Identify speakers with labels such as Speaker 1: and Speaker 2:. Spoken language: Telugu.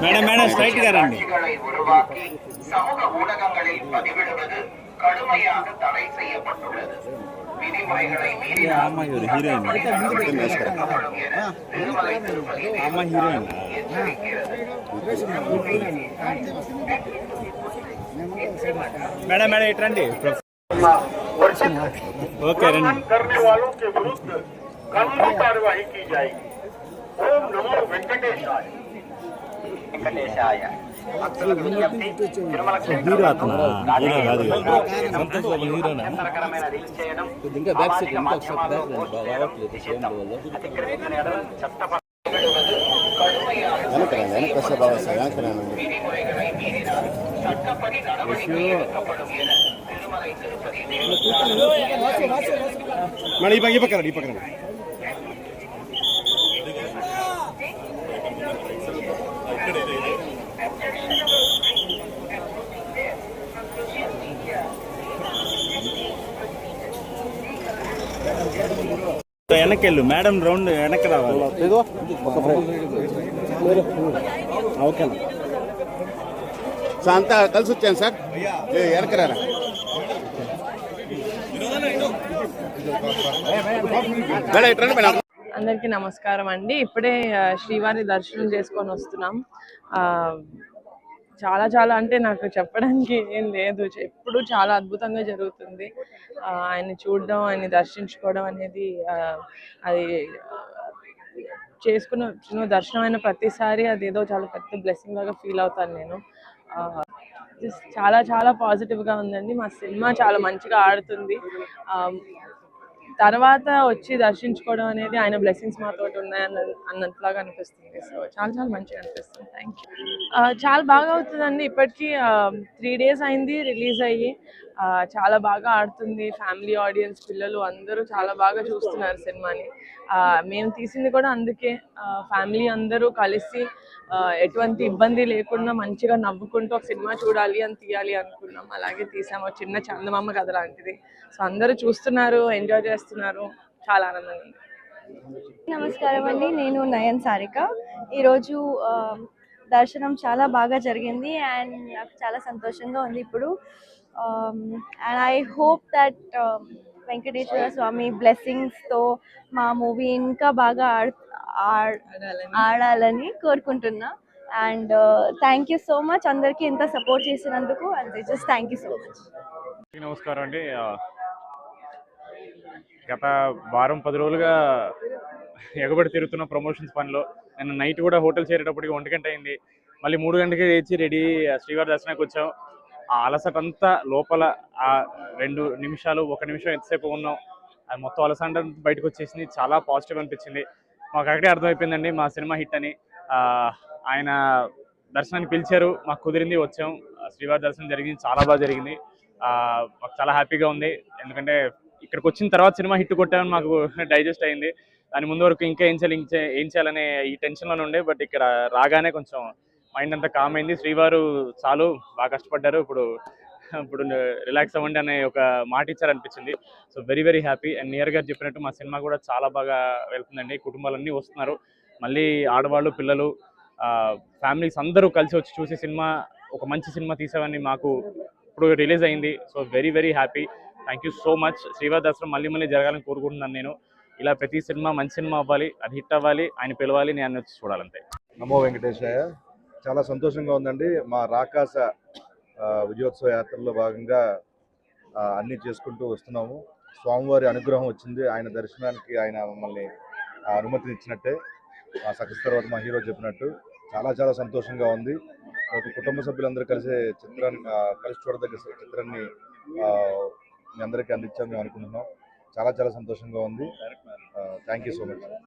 Speaker 1: மேடம் மேடம் ஸ்ட்ரைட் காரண்டி
Speaker 2: உருவாக்கி சமூக ஊடகங்களில் பதிவிடுவது கடுமையாக தடை செய்யப்பட்டுள்ளது. விதிமுறைகளை மீறினால் திருமலை திருப்பதி எச்சரிக்கிறது.
Speaker 1: मैडम मैडम इटंडी ओके
Speaker 3: करने वालों के विरुद्ध कानूनी कार्यवाही की जाएगी। ओम नमो वेंकटेशाय।
Speaker 1: వెనకెళ్ళు మేడం రౌండ్ వెనక్కి రావాలి.
Speaker 4: ఓకే సార్ అంతా కలిసి వచ్చాను సార్ వెనక్కి రారా.
Speaker 5: అందరికీ నమస్కారం అండి. ఇప్పుడే శ్రీవారి దర్శనం చేసుకొని వస్తున్నాం. చాలా చాలా అంటే నాకు చెప్పడానికి ఏం లేదు, ఎప్పుడు చాలా అద్భుతంగా జరుగుతుంది. ఆయన్ని చూడడం, ఆయన్ని దర్శించుకోవడం అనేది అది చేసుకున్న దర్శనం అయిన ప్రతిసారి అదేదో చాలా పెద్ద బ్లెస్సింగ్ లాగా ఫీల్ అవుతాను నేను. చాలా చాలా పాజిటివ్గా ఉందండి. మా సినిమా చాలా మంచిగా ఆడుతుంది. తర్వాత వచ్చి దర్శించుకోవడం అనేది ఆయన బ్లెస్సింగ్స్ మాతో అన్నట్లాగా అనిపిస్తుంది. సో చాలా చాలా మంచిగా అనిపిస్తుంది. Thank you. చాలా బాగా అవుతుందండి. ఇప్పటికీ 3 days అయింది రిలీజ్ అయ్యి. చాలా బాగా ఆడుతుంది. ఫ్యామిలీ ఆడియన్స్, పిల్లలు అందరూ చాలా బాగా చూస్తున్నారు సినిమాని. మేము తీసింది కూడా అందుకే, ఫ్యామిలీ అందరూ కలిసి ఎటువంటి ఇబ్బంది లేకుండా మంచిగా నవ్వుకుంటూ ఒక సినిమా చూడాలి అని తీయాలి అనుకున్నాం. అలాగే తీసాము. చిన్న చందమామ కథ లాంటిది. సో అందరూ చూస్తున్నారు, ఎంజాయ్ చేస్తున్నారు. చాలా ఆనందంగా ఉంది.
Speaker 6: నమస్కారం అండి, నేను నయన్ సారిక. ఈరోజు దర్శనం చాలా బాగా జరిగింది అండ్ నాకు చాలా సంతోషంగా ఉంది ఇప్పుడు. And I hope that Venkateswara Swami బ్లెస్సింగ్స్తో మా మూవీ ఇంకా బాగా ఆడాలని కోరుకుంటున్నా. And thank you so much అందరికీ ఇంత సపోర్ట్ చేసినందుకు. And just thank you so much.
Speaker 7: నమస్కారం అండి. గత వారం 10 రోజులుగా ఎగబడి తిరుగుతున్న ప్రమోషన్స్ పనిలో నేను నైట్ కూడా హోటల్ చేరేటప్పటికి 1 గంట అయింది. మళ్ళీ 3 గంటలకి లేచి రెడీ శ్రీవారి దర్శనానికి వచ్చాం. ఆ అలసట అంతా లోపల ఆ 2 నిమిషాలు 1 నిమిషం ఎంతసేపు ఉన్నాం, అది మొత్తం అలసట బయటకు వచ్చేసింది. చాలా పాజిటివ్ అనిపించింది. మాకు అక్కడే అర్థమైపోయిందండి మా సినిమా హిట్ అని. ఆయన దర్శనానికి పిలిచారు, మాకు కుదిరింది, వచ్చాం. శ్రీవారి దర్శనం జరిగింది, చాలా బాగా జరిగింది. మాకు చాలా హ్యాపీగా ఉంది. ఎందుకంటే ఇక్కడికి వచ్చిన తర్వాత సినిమా హిట్ కొట్టామని మాకు డైజెస్ట్ అయింది. దాని ముందు వరకు ఇంకా ఏం చేయాలనే ఈ టెన్షన్లోనే ఉండే. బట్ ఇక్కడ రాగానే కొంచెం మైండ్ అంతా కామ్ అయింది. శ్రీవారు చాలు బాగా కష్టపడ్డారు, ఇప్పుడు రిలాక్స్ అవ్వండి అనే ఒక మాట ఇచ్చారనిపించింది. So very very happy. And నియర్ గారు చెప్పినట్టు మా సినిమా కూడా చాలా బాగా వెళ్తుందండి. కుటుంబాలన్నీ వస్తున్నారు, మళ్ళీ ఆడవాళ్ళు, పిల్లలు, ఫ్యామిలీస్ అందరూ కలిసి వచ్చి చూసి సినిమా ఒక మంచి సినిమా తీసామని మాకు ఇప్పుడు రిలీజ్ అయింది. So very very happy. Thank you so much. శ్రీవారి దర్శనం మళ్ళీ జరగాలని కోరుకుంటున్నాను నేను. ఇలా ప్రతి సినిమా మంచి సినిమా అవ్వాలి, అది హిట్ అవ్వాలి, ఆయన పిలవాలి, నేను వచ్చి చూడాలంతే.
Speaker 8: నమో వెంకటేశాయ. చాలా సంతోషంగా ఉందండి. మా రాకాస విజయోత్సవ యాత్రలో భాగంగా అన్నీ చేసుకుంటూ వస్తున్నాము. స్వామివారి అనుగ్రహం వచ్చింది. ఆయన దర్శనానికి ఆయన మమ్మల్ని అనుమతినిచ్చినట్టే. సక్సెస్ తర్వాత మా హీరో చెప్పినట్టు చాలా చాలా సంతోషంగా ఉంది. ఒక కుటుంబ సభ్యులందరూ కలిసి చూడదగ్గ చిత్రాన్ని మీ అందరికీ అందించామని మేము అనుకుంటున్నాం. చాలా చాలా సంతోషంగా ఉంది. Thank you so much.